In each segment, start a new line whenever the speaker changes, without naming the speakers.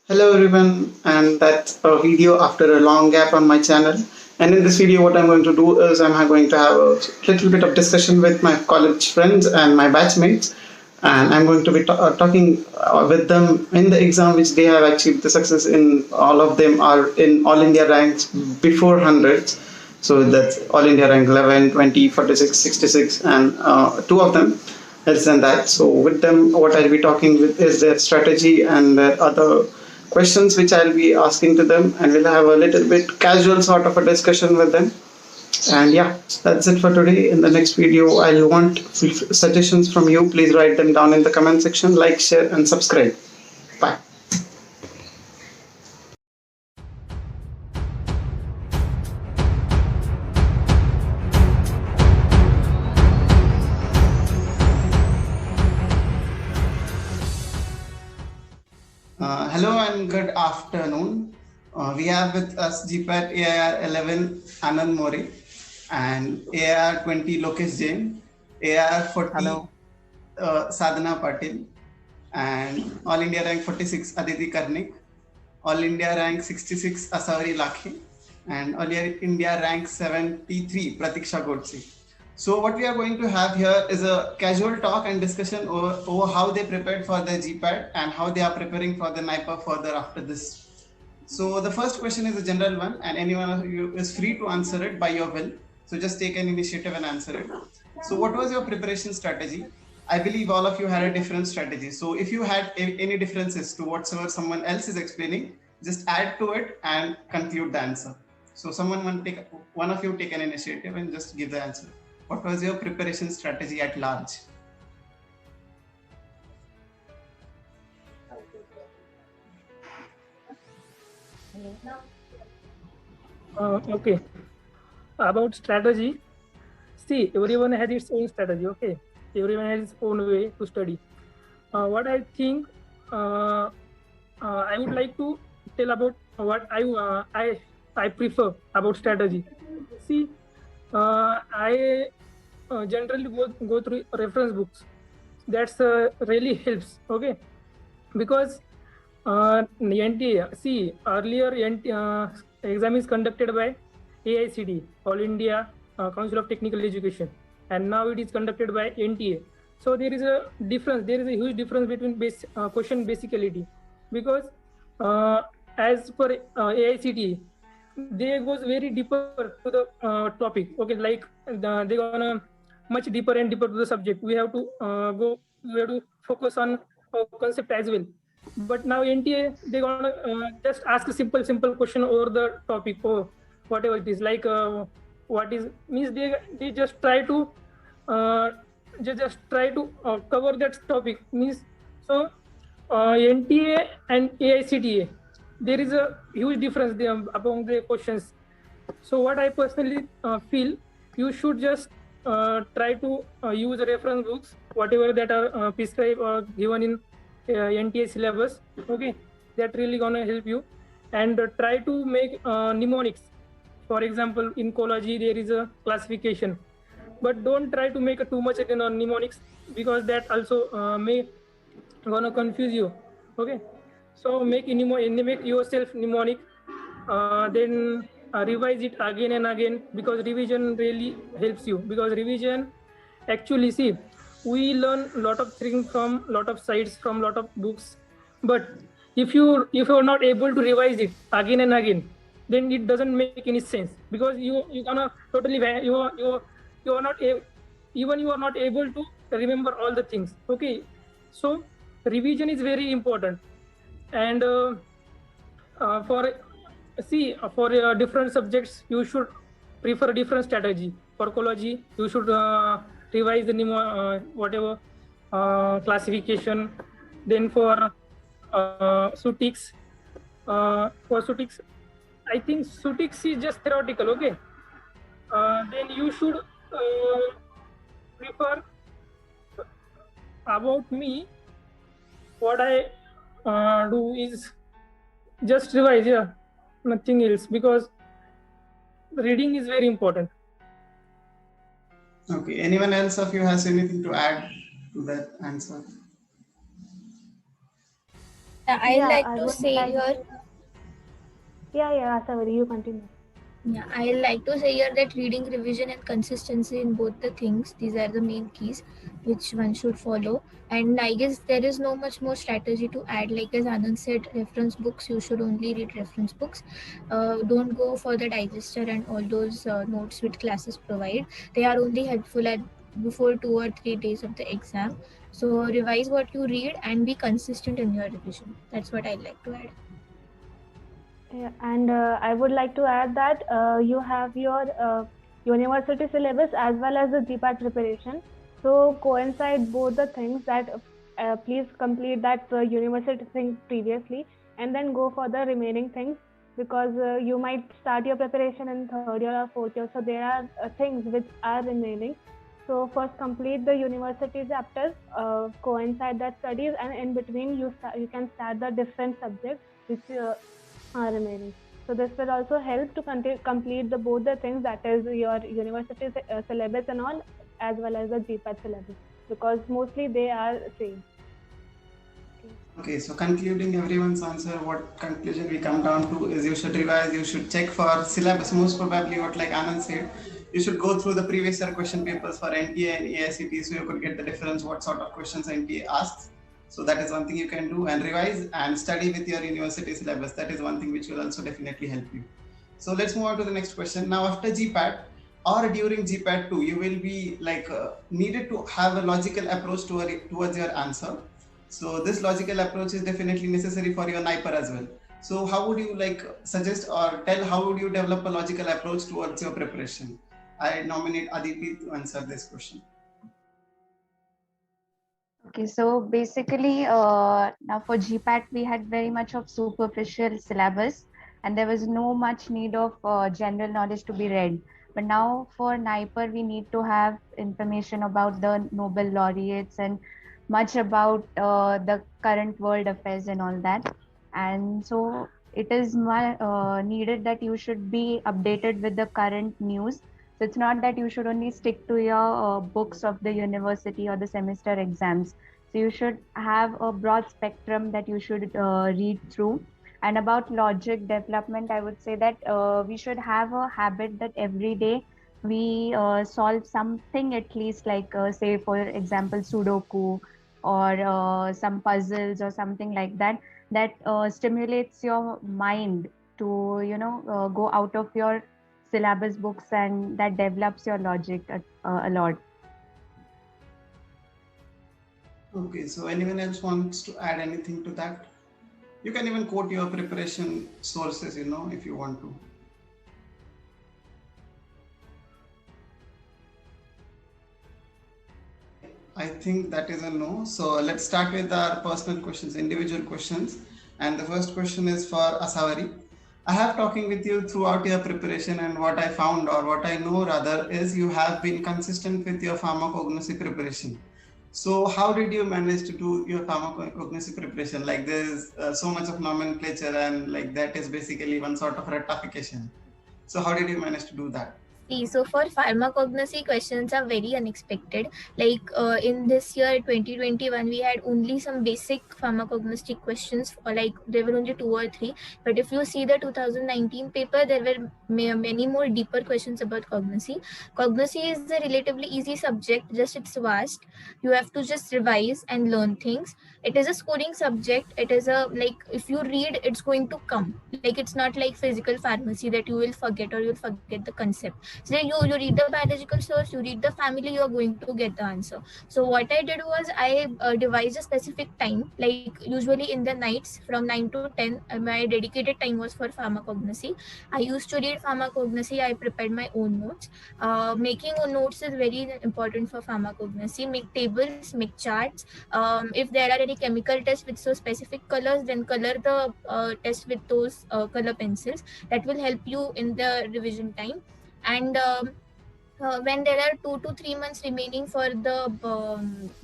Hello everyone, and that's a video after a long gap on my channel. And in this video, what I'm going to do is I'm going to have a little bit of discussion with my college friends and my batchmates, and I'm going to be talking with them in the exam which they have achieved the success in. All of them are in All India ranks before hundreds. So that's All India rank 11, 20, 46, 66, and two of them less than that. So with them, what I'll be talking with is their strategy and their other questions which I'll be asking to them, and we'll have a little bit casual sort of a discussion with them. And yeah, that's it for today. In the next video, I'll want suggestions from you. Please write them down in the comment section. Like, share, and subscribe. Bye. Hello and good afternoon. We have with us GPAT AIR 11 Anand More and AIR 20 Lokesh Jain, AIR 40
Hello.
Sadhana Patil, and All India rank 46 Aditi Karnik, All India rank 66 Asavari Lakhi, and All India rank 73 Pratiksha Godse. So what we are going to have here is a casual talk and discussion over how they prepared for their GPAT and how they are preparing for the NIPA further after this. So the first question is a general one, and anyone of you is free to answer it by your will. So just take an initiative and answer it. So what was your preparation strategy? I believe all of you had a different strategy. So if you had any differences to whatsoever someone else is explaining, just add to it and conclude the answer. So one of you take an initiative and just give the answer. What was your preparation strategy at large?
Okay. About strategy, see, everyone has its own strategy. Okay, everyone has its own way to study. What I think, I would like to tell about what I prefer about strategy. See, I generally go through reference books. That's really helps. Okay, because NTA. See, earlier exam is conducted by AICD, All India Council of Technical Education, and now it is conducted by NTA. So there is a difference. There is a huge difference between question basicality, because as per AICD, they goes very deeper to the topic. Okay, like they gonna much deeper and deeper to the subject. We have to we have to focus on concept as well. But now NTA, they gonna just ask a simple question over the topic or whatever it is, like what is means they just try to uh, just try to cover that topic means. So NTA and AICTA, there is a huge difference there among the questions. So what I personally feel, you should just try to use reference books, whatever that are prescribed or given in NTA syllabus. Okay, that really gonna help you, and try to make mnemonics. For example, in ecology there is a classification, but don't try to make too much again on mnemonics, because that also may gonna confuse you. Okay, so make yourself mnemonic, then revise it again and again, because revision really helps you. Because revision, actually, see, we learn a lot of things from lot of sites, from lot of books, but if you're not able to revise it again and again, then it doesn't make any sense, because you gonna totally you are not even you are not able to remember all the things. Okay, so revision is very important. And for for different subjects, you should prefer different strategy. For ecology, you should revise the whatever classification. Then for sutics, I think sutics is just theoretical. Okay, then you should prefer. About me, what I do is just revise, yeah, nothing else, because reading is very important.
Okay. Anyone else of you has anything to add to that answer?
I
Yeah,
like
I
to
would
say
like.
here.
Yeah, Asawari, you continue.
Yeah, I like to say here that reading, revision, and consistency in both the things, these are the main keys which one should follow. And I guess there is no much more strategy to add. Like as Anand said, reference books, you should only read reference books. Don't go for the digester and all those notes which classes provide. They are only helpful at before 2 or 3 days of the exam. So revise what you read and be consistent in your revision. That's what I like to add.
Yeah, and I would like to add that you have your university syllabus as well as the GPAT preparation. So coincide both the things that please complete that university thing previously and then go for the remaining things because you might start your preparation in third year or fourth year. So there are things which are remaining. So first complete the university chapters, coincide that studies, and in between you can start the different subjects which are remaining. So this will also help to complete the both the things, that is your university syllabus and all, as well as the GPAT syllabus, because mostly they are same.
Okay, so concluding everyone's answer, what conclusion we come down to is you should revise, you should check for syllabus. Most probably, what like Anand said, you should go through the previous year question papers for NTA and AICT so you could get the difference what sort of questions NTA asks. So that is one thing you can do, and revise and study with your university syllabus. That is one thing which will also definitely help you. So let's move on to the next question. Now after GPAT or during GPAT 2, you will be like needed to have a logical approach towards your answer. So this logical approach is definitely necessary for your NIPER as well. So how would you like suggest or tell how would you develop a logical approach towards your preparation? I nominate Aditi to answer this question.
Okay, so basically, now for GPAT, we had very much of superficial syllabus, and there was no much need of general knowledge to be read. But now for NIPER, we need to have information about the Nobel laureates and much about the current world affairs and all that. And so it is needed that you should be updated with the current news. So it's not that you should only stick to your books of the university or the semester exams. So you should have a broad spectrum that you should read through. And about logic development, I would say that we should have a habit that every day we solve something, at least like say for example Sudoku or some puzzles or something like that, that stimulates your mind to go out of your syllabus books, and that develops your logic a lot.
Okay, so anyone else wants to add anything to that? You can even quote your preparation sources, if you want to. I think that is a no. So let's start with our personal questions, individual questions. And the first question is for Asawari. I have talking with you throughout your preparation, and what I found, or what I know rather, is you have been consistent with your pharmacognosy preparation. So how did you manage to do your pharmacognosy preparation? Like there's so much of nomenclature, and like that is basically one sort of rectification. So how did you manage to do that?
So for pharmacognosy, questions are very unexpected. Like in this year 2021, we had only some basic pharmacognostic questions, or like there were only 2 or 3. But if you see the 2019 paper, there were many more deeper questions about cognosy. Cognosy is a relatively easy subject, just it's vast. You have to just revise and learn things. It is a scoring subject. It is a, like, if you read, it's going to come. Like, it's not like physical pharmacy that you will forget, or you'll forget the concept. So you read the biological source, you read the family, you are going to get the answer. So what I did was I devised a specific time, like usually in the nights from 9 to 10, my dedicated time was for pharmacognosy. I used to read pharmacognosy. I prepared my own notes. Making notes is very important for pharmacognosy. Make tables, make charts. If there are any chemical tests with so specific colors, then color the test with those color pencils. That will help you in the revision time. And when there are 2 to 3 months remaining for the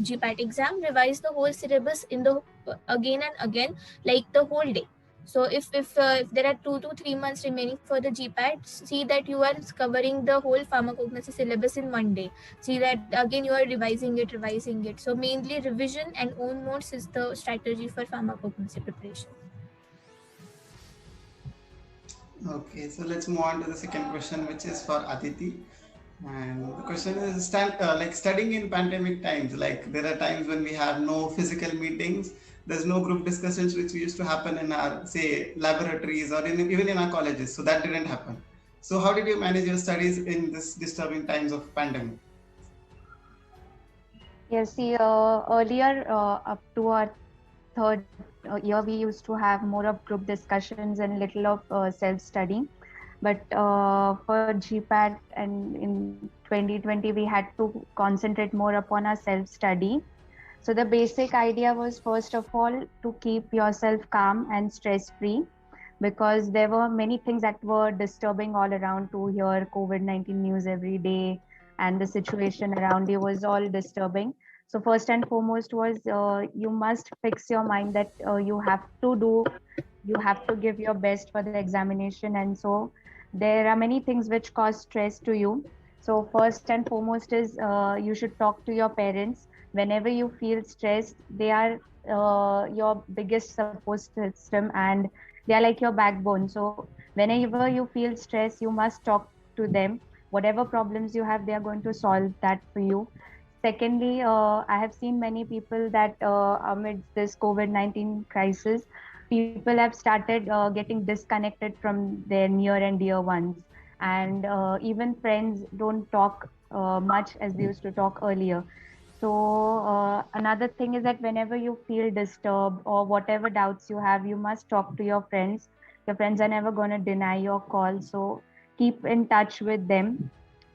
GPAT exam, revise the whole syllabus in the again and again, like the whole day. So if there are 2 to 3 months remaining for the GPAT, see that you are covering the whole pharmacognosy syllabus in one day. See that again you are revising it. So mainly revision and own notes is the strategy for pharmacognosy preparation.
Okay, so let's move on to the second question, which is for Aditi. And the question is like studying in pandemic times, like there are times when we have no physical meetings, there's no group discussions which used to happen in our, say, laboratories or even in our colleges. So that didn't happen. So how did you manage your studies in this disturbing times of pandemic?
Yes, see, earlier up to our third year, we used to have more of group discussions and little of self-studying. But for GPAT and in 2020, we had to concentrate more upon our self-study. So the basic idea was, first of all, to keep yourself calm and stress-free, because there were many things that were disturbing all around. To hear COVID-19 news every day and the situation around you was all disturbing. So first and foremost was you must fix your mind that you have to give your best for the examination. And so there are many things which cause stress to you. So first and foremost is you should talk to your parents. Whenever you feel stressed, they are your biggest support system and they are like your backbone. So whenever you feel stress, you must talk to them. Whatever problems you have, they are going to solve that for you. Secondly, I have seen many people that amid this COVID-19 crisis, people have started getting disconnected from their near and dear ones. And even friends don't talk much as they used to talk earlier. So another thing is that whenever you feel disturbed or whatever doubts you have, you must talk to your friends. Your friends are never going to deny your call. So keep in touch with them.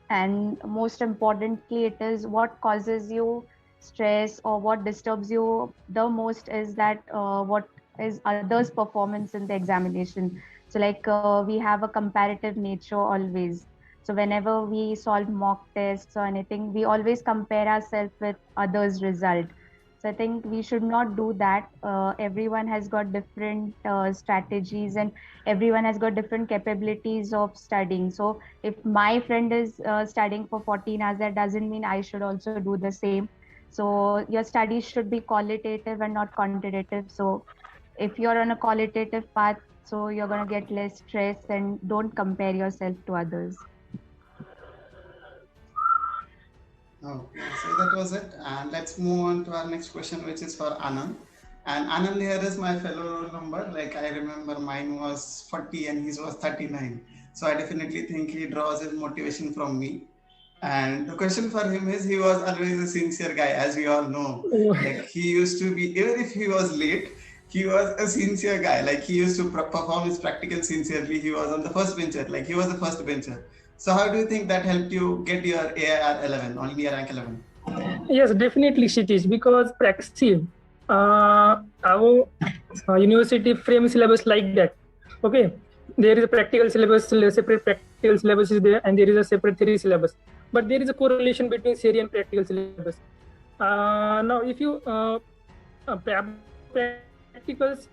And most importantly, it is what causes you stress or what disturbs you the most is that what is others' performance in the examination. So like we have a comparative nature always. So whenever we solve mock tests or anything, we always compare ourselves with others' result. So I think we should not do that. Everyone has got different strategies and everyone has got different capabilities of studying. So if my friend is studying for 14 hours, that doesn't mean I should also do the same. So your studies should be qualitative and not quantitative. So if you're on a qualitative path, so you're going to get less stress and don't compare yourself to others.
Okay, so that was it. And let's move on to our next question, which is for Anand. And Anand here is my fellow roll number. Like I remember mine was 40 and his was 39. So I definitely think he draws his motivation from me. And the question for him is, he was always a sincere guy, as we all know. Like he used to be, even if he was late, he was a sincere guy. Like he used to perform his practical sincerely. He was on the first bencher, like he was the first bencher. So how do you think that helped you get your AIR 11, All India rank 11?
Yes, definitely, Kshitij, because our university frame syllabus like that. Okay, there is a practical syllabus, separate practical syllabus is there, and there is a separate theory syllabus. But there is a correlation between theory and practical syllabus. Now, if you practicals,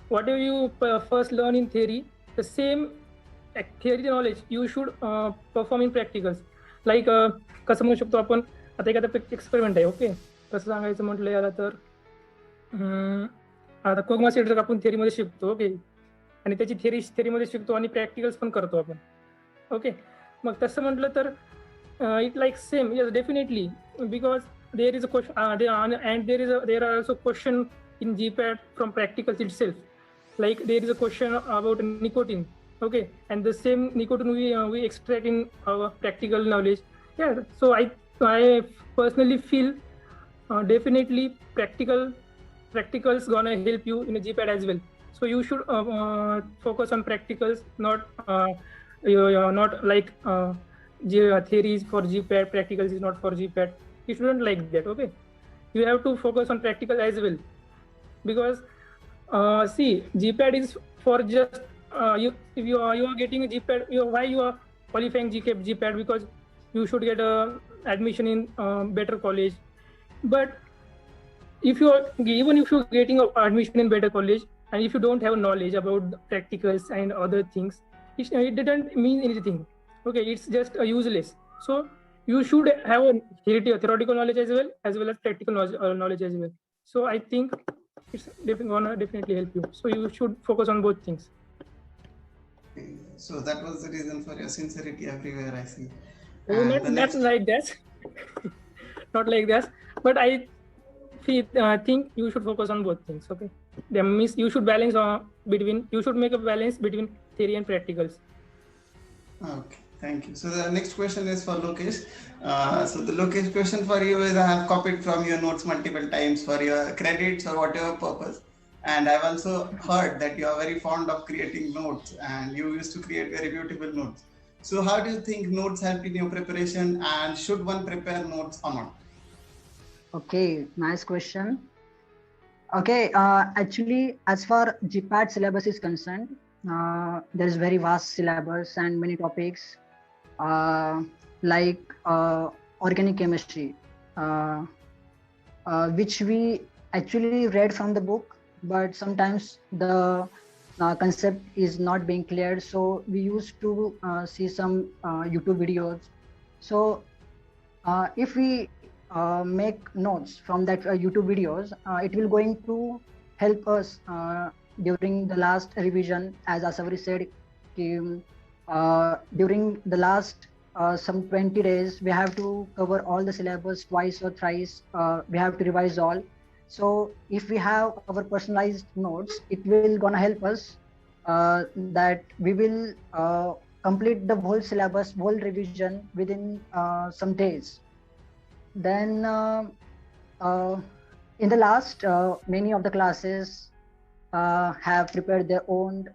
whatever you first learn in theory, the same theory knowledge you should perform in practicals. Like कसं म्हणू शकतो आपण आता एखादा experiment आहे. Okay, कसं सांगायचं म्हटलं याला तर आता कोगमा सेंटर आपण थेरीमध्ये शिकतो. ओके, आणि त्याची थेरीमध्ये शिकतो आणि प्रॅक्टिकल्स पण करतो आपण. ओके, मग तसं म्हटलं तर it like same. Yes, definitely, because there is a question and there are also question in GPAT from practicals itself. Like there is a question about nicotine. Okay, and the same nicotine we extract in our practical knowledge. Yeah, so I personally feel definitely practicals gonna help you in a GPAT as well. So you should focus on practicals, not like theories for GPAT. Practicals is not for GPAT. You shouldn't like that. Okay, you have to focus on practical as well. Because see, GPAT is for just if you are getting a GPAT, why you are qualifying GPAT? Because you should get a admission in better college. But if you are even if you're getting a admission in better college and if you don't have knowledge about the practicals and other things, it didn't mean anything. Okay, it's just useless. So you should have a theoretical knowledge as well as practical knowledge as well. So I think it's gonna definitely help you. So you should focus on both things.
So that was the reason for your sincerity everywhere, I see.
Not like that. Not like that. But I think you should focus on both things. Okay. Means you should balance you should make a balance between theory and practicals.
Okay, thank you. So the next question is for Lokesh. So the Lokesh question for you is, I have copied from your notes multiple times for your credits or whatever purpose. And I've also heard that you are very fond of creating notes and you used to create very beautiful notes. So how do you think notes help in your preparation, and should one prepare notes or not?
Okay, nice question. Okay, actually, as far GPAT syllabus is concerned, there is very vast syllabus and many topics like organic chemistry, which we actually read from the book, but sometimes the concept is not being cleared. So we used to see some YouTube videos. So if we make notes from that YouTube videos, it will going to help us during the last revision. As Asawari said, during the last some 20 days, we have to cover all the syllabus twice or thrice. We have to revise all. So if we have our personalized notes, it will gonna help us that we will complete the whole syllabus, whole revision within some days. Then in the last, many of the classes have prepared their own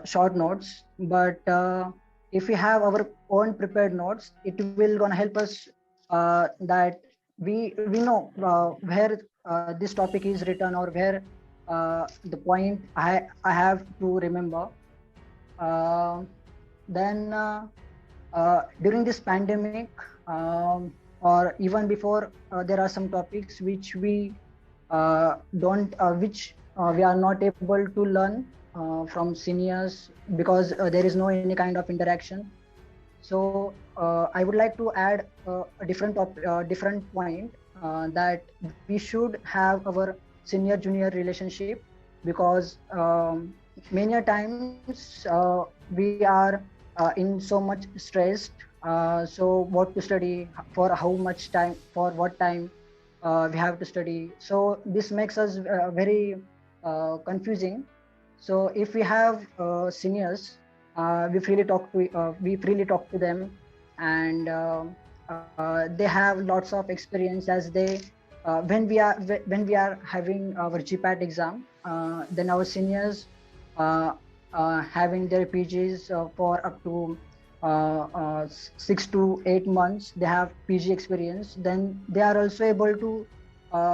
short notes, but if we have our own prepared notes, it will gonna help us that we know where this topic is written, or where the point I have to remember. Then during this pandemic, or even before, there are some topics which we which we are not able to learn from seniors, because there is no any kind of interaction. So I would like to add a different point, that we should have our senior junior relationship, because many times we are in so much stressed. So what to study, for how much time, for what time we have to study. So this makes us very confusing. So if we have seniors, we freely talk to them, and they have lots of experience, as they when we are having our GPAT exam, then our seniors having their PGs for up to 6 to 8 months, they have PG experience. Then they are also able to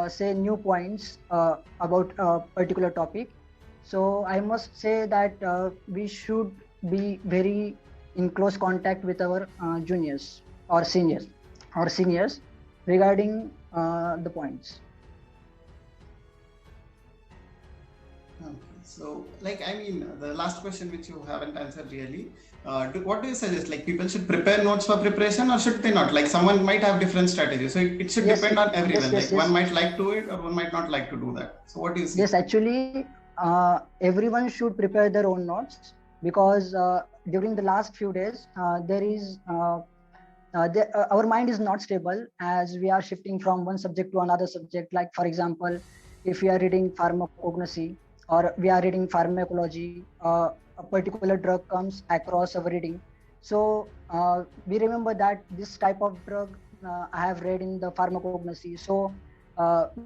say new points about a particular topic. So I must say that we should be very in close contact with our juniors or seniors regarding the points.
Okay. So, the last question which you haven't answered really, what do you suggest? Like, people should prepare notes for preparation, or should they not? Like, someone might have different strategies. So it should depend on everyone.
Yes.
One might like to do it, or one might not like to do that. So what do you say?
Yes, actually, everyone should prepare their own notes, because during the last few days, there is our mind is not stable, as we are shifting from one subject to another subject. Like, for example, if we are reading pharmacognosy, or we are reading pharmacology, a particular drug comes across our reading. So we remember that this type of drug I have read in the pharmacognosy. So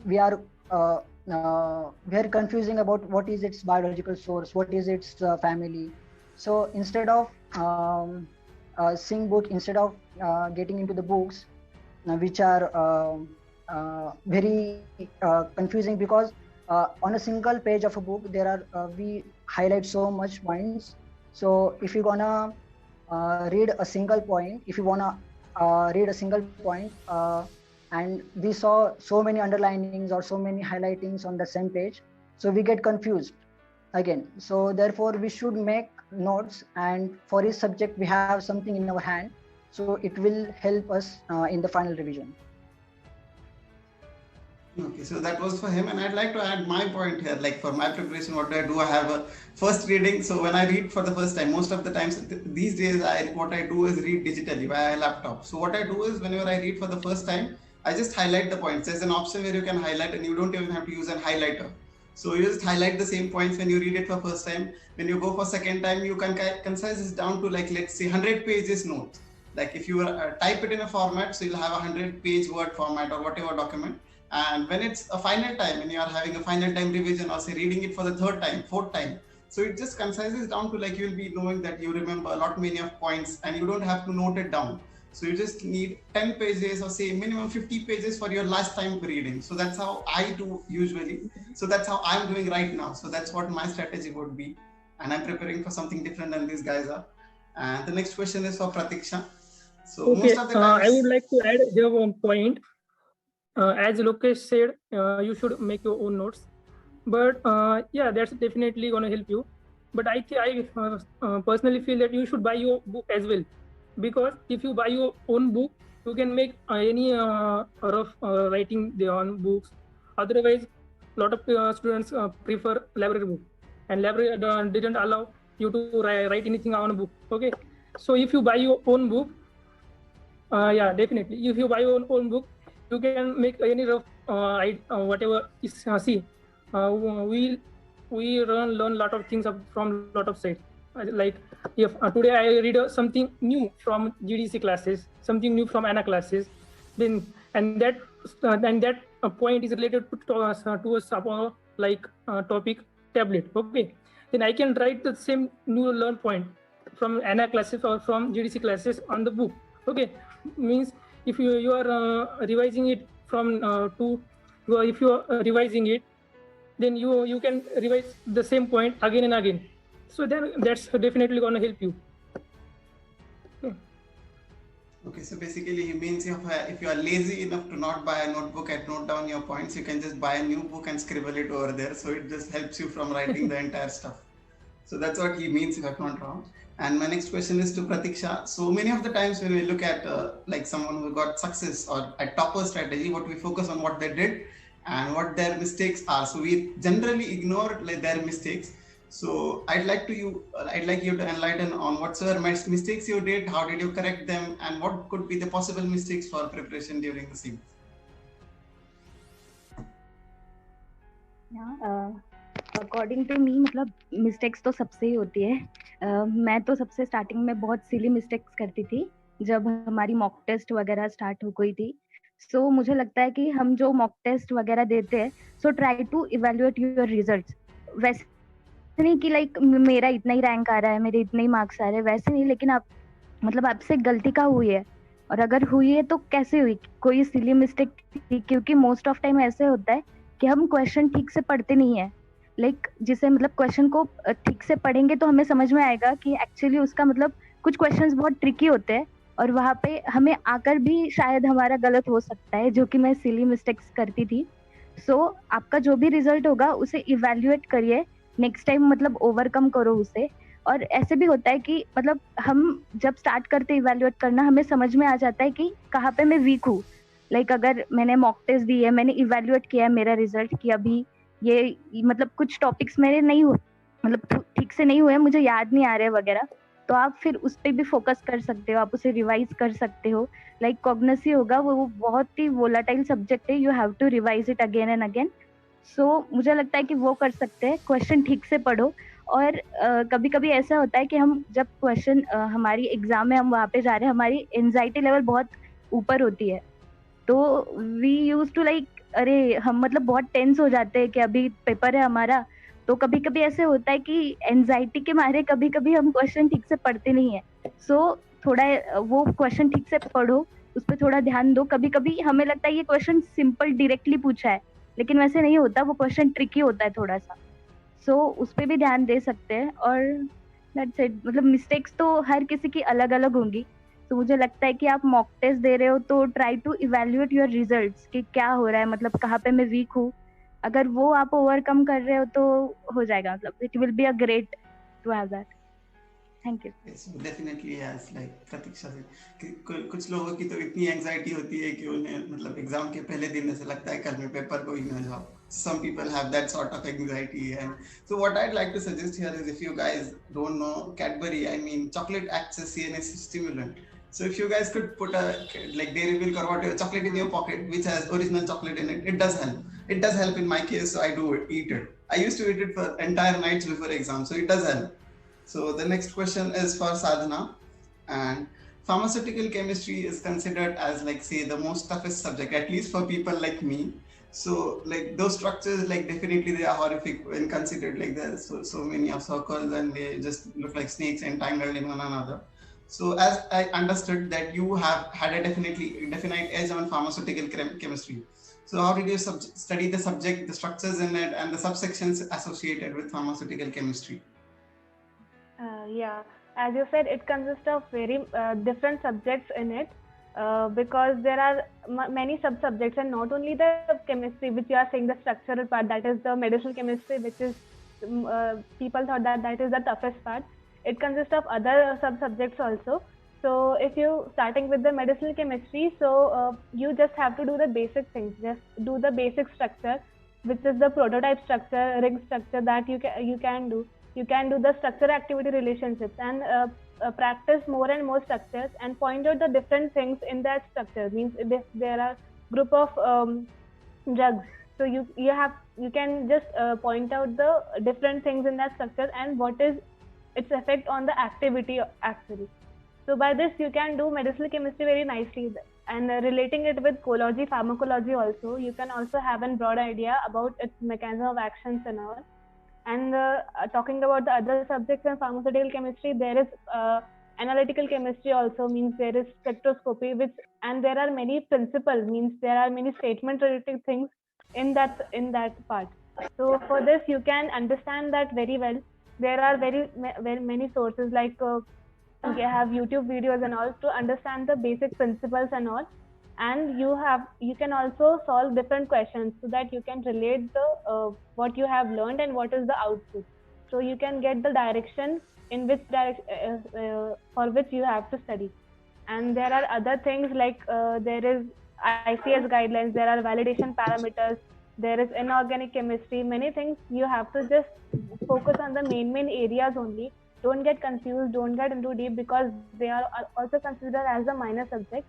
we are very confusing about what is its biological source, what is its family. So instead of seeing book, instead of getting into the books which are very confusing, because on a single page of a book there are we highlight so much points. So if you wanna read a single point, and we saw so many underlinings or so many highlightings on the same page, so we get confused again. So therefore we should make notes, and for each subject we have something in our hand, so it will help us in the final revision.
Okay, so that was for him, and I'd like to add my point here. Like for my preparation, what do? I have a first reading. So when I read for the first time, most of the times these days, what I do is read digitally via laptop. So what I do is whenever I read for the first time, I just highlight the points. There's an option where you can highlight, and you don't even have to use a highlighter. So you just highlight the same points when you read it for first time. When you go for second time, you can concise this down to, like, let's say 100 pages notes. Like if you type it in a format, so you'll have a 100-page Word format or whatever document. And when it's a final time and you are having a final time revision, or say reading it for the third time, fourth time, so it just concises down to, like, you'll be knowing that you remember a lot many of points and you don't have to note it down. So you just need 10 pages or say minimum 50 pages for your last time reading. So that's how I do usually. So that's how I'm doing right now. So that's what my strategy would be. And I'm preparing for something different than these guys are. And the next question is for Pratiksha. So
okay,
most of the times,
I would like to add here one point. As Lokesh said, you should make your own notes. But yeah, that's definitely going to help you. But I personally feel that you should buy your book as well. Because if you buy your own book, you can make any rough writing there on books. Otherwise, a lot of students prefer library book, and library didn't allow you to write anything on a book. Okay, so if you buy your own book, yeah, definitely. If you buy your own book, you can make any rough whatever is see. We learn a lot of things from a lot of sites. Like if today I read something new from GDC classes, something new from ANA classes, then and that point is related to a like topic tablet. Okay, then I can write the same new learn point from ANA classes or from GDC classes on the book. Okay, means if you are revising it from if you are revising it, then you can revise the same point again and again. So then that's definitely going to help you.
Okay, so basically he means if you are lazy enough to not buy a notebook and note down your points, you can just buy a new book and scribble it over there. So it just helps you from writing the entire stuff. So that's what he means, if I'm not wrong. And my next question is to Pratiksha. So many of the times when we look at like someone who got success or a topper strategy, what we focus on what they did and what their mistakes are. So we generally ignore their mistakes. So I'd like you to enlighten on whatsoever mistakes you did, how did you correct them, and what could be the possible mistakes for preparation during the same.
Yeah, according to me मतलब mistakes तो सबसे ही होती है। मैं तो सबसे starting में बहुत सिली मिस्टेक्स करती थी जब हमारी मॉक टेस्ट वगैरह स्टार्ट हो गई थी। सो मुझे लगता है कि हम जो मॉक टेस्ट वगैरह देते हैं, so try to evaluate your results. वैसे नहीं कि लाइक मेरा इतना ही रैंक आ रहा है, मेरे इतने ही मार्क्स आ रहे हैं, वैसे नहीं, लेकिन आप मतलब आपसे गलती का हुई है, और अगर हुई है तो कैसे हुई, कोई सिली मिस्टेक थी। क्योंकि मोस्ट ऑफ टाइम ऐसे होता है कि हम क्वेश्चन ठीक से पढ़ते नहीं है। लाइक जिसे मतलब क्वेश्चन को ठीक से पढ़ेंगे तो हमें समझ में आएगा कि एक्चुअली उसका मतलब कुछ क्वेश्चंस बहुत ट्रिकी होते हैं, और वहाँ पे हमें आकर भी शायद हमारा गलत हो सकता है, जो कि मैं सिली मिस्टेक्स करती थी। सो आपका जो भी रिजल्ट होगा उसे इवेल्युएट करिए, नेक्स्ट टाइम मतलब ओवरकम करो उसे। और ऐसे भी होता है कि मतलब हम जब स्टार्ट करते इवेल्युएट करना, हमें समझ में आ जाता है कि कहाँ पे मैं वीक हूँ। लाइक अगर मैंने मॉक टेस्ट दी है, मैंने इवेल्युएट किया है मेरा रिजल्ट कि अभी ये मतलब कुछ टॉपिक्स मेरे नहीं हो मतलब ठीक से नहीं हुए, मुझे याद नहीं आ रहे वगैरह, तो आप फिर उस पर भी फोकस कर सकते हो, आप उसे रिवाइज कर सकते हो। लाइक कॉग्निसी होगा वो बहुत ही वोलाटाइल सब्जेक्ट है, you have to revise it again and again. So मुझे लगता है कि वो कर सकते हैं, क्वेश्चन ठीक से पढ़ो। और कभी कभी ऐसा होता है कि हम जब क्वेश्चन हमारी एग्जाम में हम वहाँ पे जा रहे हैं, हमारी एंजाइटी लेवल बहुत ऊपर होती है, तो वी यूज टू लाइक अरे हम मतलब बहुत टेंस हो जाते हैं कि अभी पेपर है हमारा। तो कभी कभी ऐसे होता है कि एंजाइटी के मारे कभी कभी हम क्वेश्चन ठीक से पढ़ते नहीं है। सो थोड़ा वो क्वेश्चन ठीक से पढ़ो, उस पर थोड़ा ध्यान दो। कभी कभी हमें लगता है ये क्वेश्चन सिंपल डायरेक्टली पूछा है, लेकिन वैसे नहीं होता, वो क्वेश्चन ट्रिकी होता है थोड़ा सा। सो उस पर भी ध्यान दे सकते हैं। और दैट्स इट, मतलब मिस्टेक्स तो हर किसी की अलग अलग होंगी। तो मुझे लगता है कि आप मॉक टेस्ट दे रहे हो तो try to evaluate your results कि क्या हो रहा है, मतलब कहाँ पे मैं वीक हूँ,
अगर वो आप ओवरकम कर रहे हो तो हो जाएगा, मतलब it will be a great to have that. Thank you.
Yes, definitely yes, like प्रतीक्षा से कुछ लोगों की तो इतनी एंजाइटी होती है कि उन्हें मतलब एग्जाम के पहले दिन ऐसे लगता है कल में पेपर को ही ना जाओ. Some people have that sort of anxiety, and so what I'd like to suggest here is, if you guys don't know Cadbury, I mean chocolate acts as CNS stimulant. So if you guys could put a like Dairy Milk or whatever chocolate in your pocket which has original chocolate in it, it does help. It does help in my case, so I do eat it. I used to eat it for entire nights before exam, so it does help. So the next question is for Sadhana, and pharmaceutical chemistry is considered as, like, say, the most toughest subject, at least for people like me. So like those structures, like definitely they are horrific when considered, like there's so many of circles and they just look like snakes entangled in one another. So as I understood that you have had a definite edge on pharmaceutical chemistry. So how did you study the subject, the structures in it, and the subsections associated with pharmaceutical chemistry?
Yeah, as you said, it consists of very different subjects in it, because there are many sub-subjects, and not only the chemistry, which you are saying the structural part, that is the medicinal chemistry, which is people thought that that is the toughest part. It consists of other sub-subjects also. So if you starting with the medicinal chemistry, so you just have to do the basic things, just do the basic structure, which is the prototype structure, ring structure, that you can do. You can do the structure activity relationships, and practice more and more structures, and point out the different things in that structure. Means if there are group of drugs, so you can just point out the different things in that structure and what is its effect on the activity actually. So by this you can do medicinal chemistry very nicely, and relating it with ecology, pharmacology also, you can also have a broad idea about its mechanism of actions and all. And talking about the other subjects in pharmaceutical chemistry, there is analytical chemistry also, means there is spectroscopy, and there are many principles, means there are many statement related things in that part. So for this you can understand that very well. There are very many sources, like you have YouTube videos and all, to understand the basic principles and all. And you can also solve different questions, so that you can relate the what you have learned and what is the output, so you can get the direction in which direction for which you have to study. And there are other things, like there is ICS guidelines, there are validation parameters, there is inorganic chemistry, many things. You have to just focus on the main areas only. Don't get confused, don't get into deep, because they are also considered as a minor subject.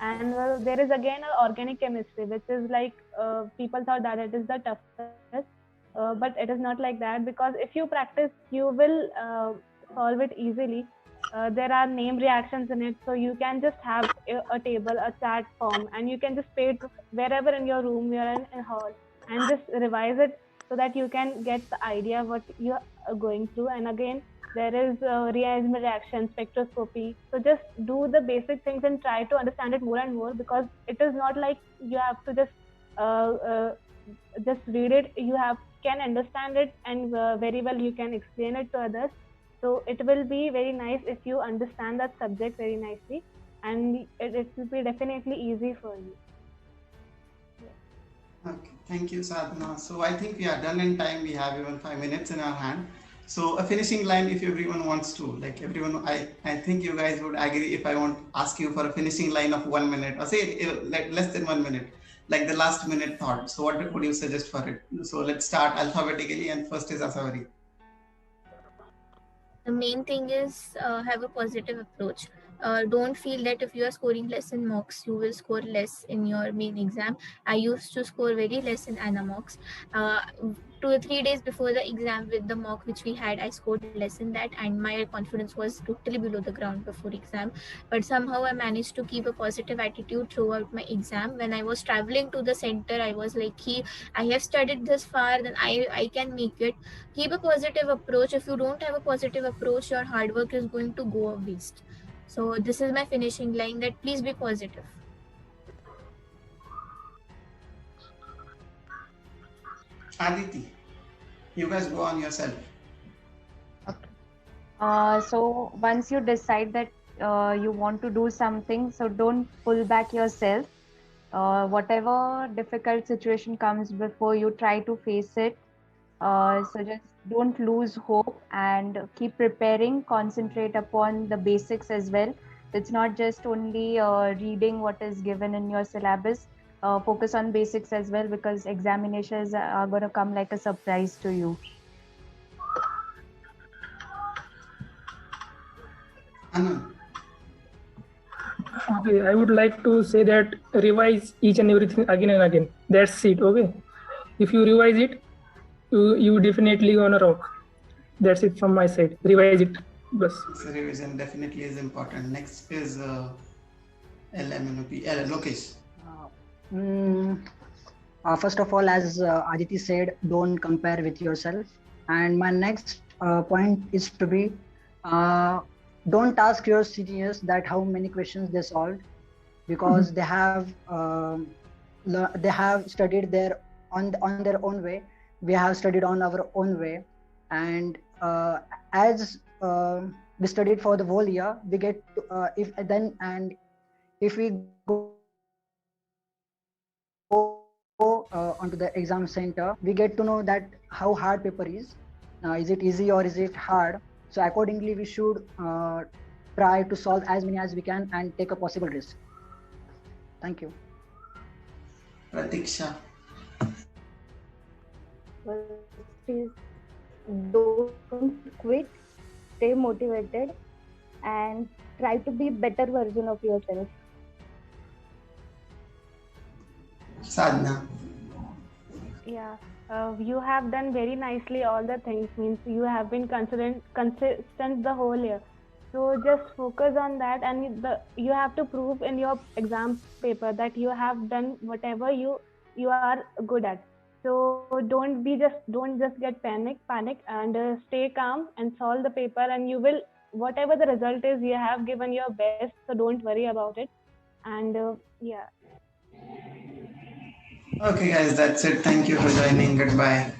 And there is again organic chemistry, which is like people thought that it is the toughest, but it is not like that, because if you practice, you will solve it easily. There are name reactions in it, so you can just have a table, a chart form, and you can just pay it wherever in your room, you're in a hall, and just revise it, so that you can get the idea what you are going through. And again, there is rearrangement reaction, spectroscopy. So just do the basic things and try to understand it more and more, because it is not like you have to just read it. You can understand it, and very well you can explain it to others. So it will be very nice if you understand that subject very nicely, and it will be definitely easy for you.
Okay, thank you, Sadhana. So I think we are done in time. We have even 5 minutes in our hand. So a finishing line, if everyone wants to, like everyone, I think you guys would agree if I want ask you for a finishing line of 1 minute, or say like less than 1 minute, like the last minute thought. So what would you suggest for it? So let's start alphabetically, and first is Asavari.
The main thing is have a positive approach. Don't feel that if you are scoring less in mocks, you will score less in your main exam. I used to score very less in Anamocks. 2 or 3 days before the exam, with the mock which we had, I scored less in that, and my confidence was totally below the ground before exam. But somehow I managed to keep a positive attitude throughout my exam. When I was traveling to the center, I was like, I have studied this far, then I can make it. Keep a positive approach. If you don't have a positive approach, your hard work is going to go a waste. So this is my finishing line, that please be positive.
Aditi, you guys go on yourself.
Okay. So once you decide that you want to do something, so don't pull back yourself. Whatever difficult situation comes before you, try to face it. So just don't lose hope and keep preparing. Concentrate upon the basics as well. It's not just only reading what is given in your syllabus. Focus on basics as well, because examinations are going to come like a surprise to you.
Anand.
Okay, I would like to say that revise each and everything again and again. That's it. Okay, if you revise it, you definitely gonna rock. That's it from my side. Revise it. Bas.
So revision definitely is important. Next is LMNOP. Lokesh.
First of all, as Aditi said, don't compare with yourself. And my next point is to be, don't ask your seniors that how many questions they solved, because they have studied their on their own way. We have studied on our own way, and as we studied for the whole year, we get to, if we go onto the exam center, we get to know that how hard paper is. Is it easy or is it hard? So accordingly, we should try to solve as many as we can and take a possible risk. Thank you.
Pratiksha.
Please don't quit, stay motivated, and try to be better version of yourself.
Sadhana.
Yeah, you have done very nicely all the things. Means you have been consistent the whole year. So just focus on that, and you have to prove in your exam paper that you have done whatever you are good at. So don't just get panic, and stay calm and solve the paper, and you will, whatever the result is, you have given your best. So don't worry about it. And yeah.
Okay, guys, that's it. Thank you for joining. Goodbye.